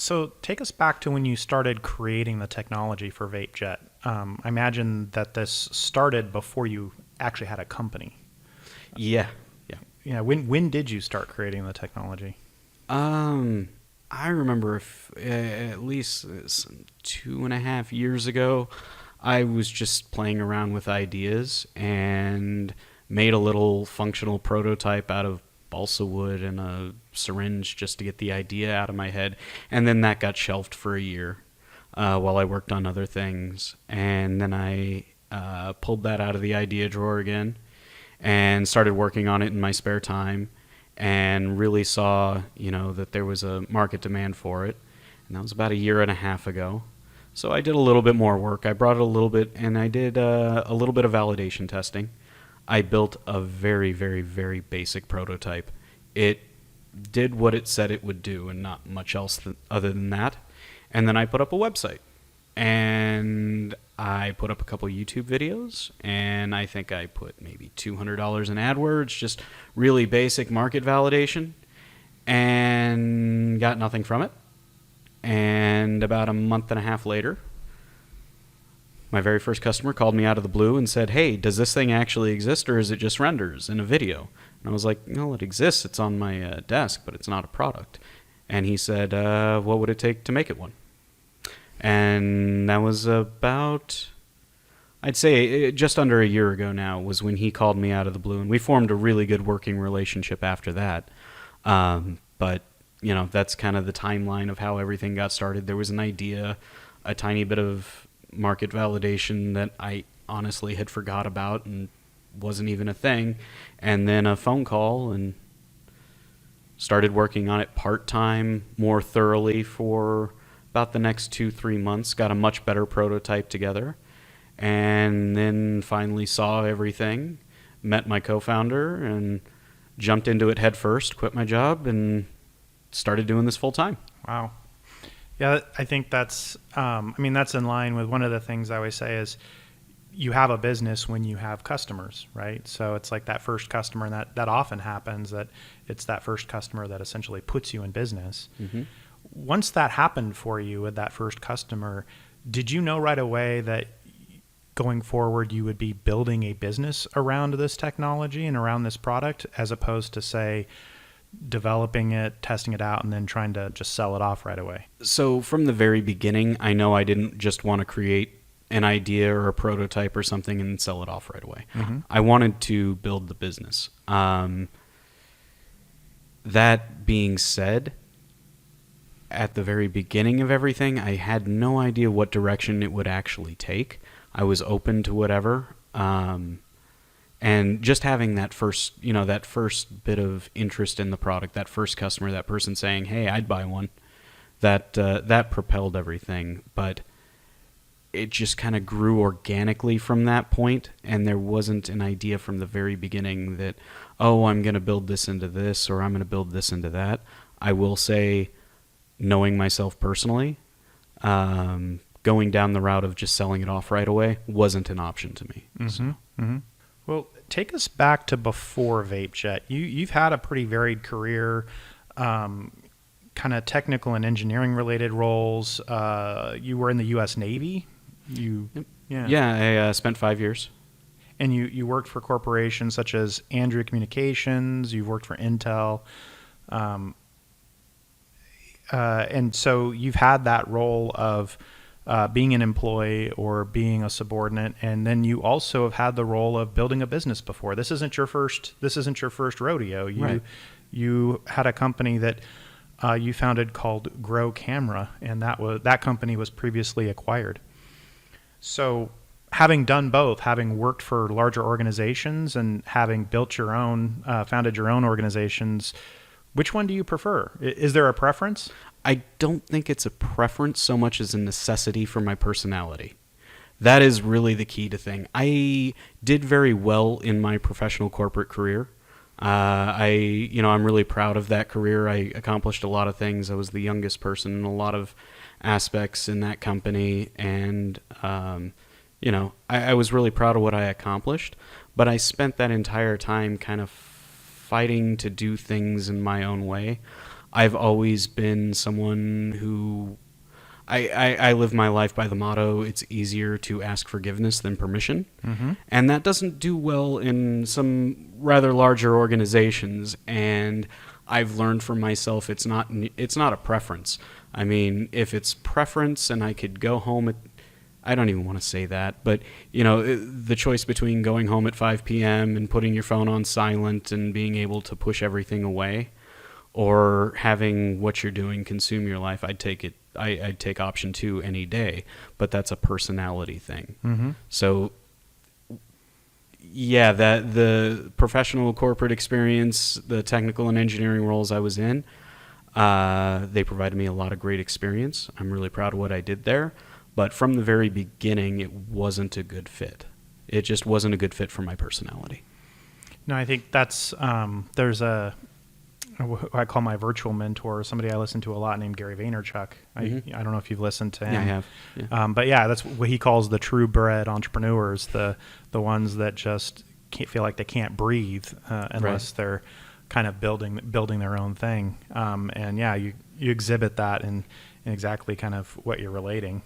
So take us back to when you started creating the technology for Vape-Jet. I imagine that this started before you actually had a company. Yeah. Yeah. Yeah. When did you start creating the technology? I remember at least 2.5 years ago, I was just playing around with ideas and made a little functional prototype out of balsa wood and a syringe just to get the idea out of my head. And then that got shelved for a year while I worked on other things. And then I pulled that out of the idea drawer again and started working on it in my spare time and really saw, that there was a market demand for it. And that was about a year and a half ago. So I did a little bit more work. I brought it a little bit, and I did a little bit of validation testing. I built a very, very, very basic prototype. It did what it said it would do and not much else other than that. And then I put up a website. And I put up a couple YouTube videos, and I think I put maybe $200 in AdWords, just really basic market validation, and got nothing from it. And about a month and a half later, my very first customer called me out of the blue and said, "Hey, does this thing actually exist, or is it just renders in a video?" And I was like, "No, it exists. It's on my desk, but it's not a product." And he said, "What would it take to make it one?" And that was about, I'd say, just under a year ago now was when he called me out of the blue. And we formed a really good working relationship after that. But, that's kind of the timeline of how everything got started. There was an idea, a tiny bit of market validation that I honestly had forgot about and wasn't even a thing. And then a phone call, and started working on it part-time, more thoroughly for about the next 2-3 months, got a much better prototype together, and then finally saw everything, met my co-founder, and jumped into it head first, quit my job, and started doing this full time. Wow. Yeah, I think that's in line with one of the things I always say is you have a business when you have customers, right? So it's like that first customer, and that often happens, that it's that first customer that essentially puts you in business. Mm-hmm. Once that happened for you with that first customer, did you know right away that going forward you would be building a business around this technology and around this product, as opposed to, say, developing it, testing it out, and then trying to just sell it off right away? So from the very beginning, I know I didn't just want to create an idea or a prototype or something and sell it off right away. Mm-hmm. I wanted to build the business. That being said, at the very beginning of everything, I had no idea what direction it would actually take. I was open to whatever. And just having that first bit of interest in the product, that first customer, that person saying, "Hey, I'd buy one," that propelled everything. But it just kind of grew organically from that point, and there wasn't an idea from the very beginning that, oh, I'm going to build this into this, or I'm going to build this into that. I will say, knowing myself personally, going down the route of just selling it off right away wasn't an option to me. Mm-hmm. So. Mm-hmm. Well, take us back to before Vape-Jet. You've had a pretty varied career, kind of technical and engineering related roles. You were in the U.S. Navy. I spent 5 years. And you worked for corporations such as Andrew Communications. You've worked for Intel. And so you've had that role of being an employee or being a subordinate, and then you also have had the role of building a business before. This isn't your first rodeo. You had a company that you founded called Grow Camera, and that company was previously acquired. So having done both, having worked for larger organizations and having built your own, founded your own organizations, which one do you prefer? Is there a preference? I don't think it's a preference so much as a necessity for my personality. That is really the key to thing. I did very well in my professional corporate career. I'm really proud of that career. I accomplished a lot of things. I was the youngest person in a lot of aspects in that company, and I was really proud of what I accomplished. But I spent that entire time kind of fighting to do things in my own way. I've always been someone who I live my life by the motto, it's easier to ask forgiveness than permission. And that doesn't do well in some rather larger organizations. And I've learned for myself it's not a preference. I mean, if it's preference and I could go home at, I don't even want to say that, but the choice between going home at 5 p.m. and putting your phone on silent and being able to push everything away, or having what you're doing consume your life, I'd take it. I'd take option 2 any day, but that's a personality thing. So, yeah, that the professional corporate experience, the technical and engineering roles I was in, they provided me a lot of great experience. I'm really proud of what I did there, but from the very beginning, it wasn't a good fit. It just wasn't a good fit for my personality. No, I think that's there's a who I call my virtual mentor, somebody I listen to a lot named Gary Vaynerchuk. I don't know if you've listened to him. Yeah, I have. Yeah. But yeah, that's what he calls the true bred entrepreneurs, the ones that just can't feel like they can't breathe unless they're kind of building their own thing. And yeah, you exhibit that in exactly kind of what you're relating.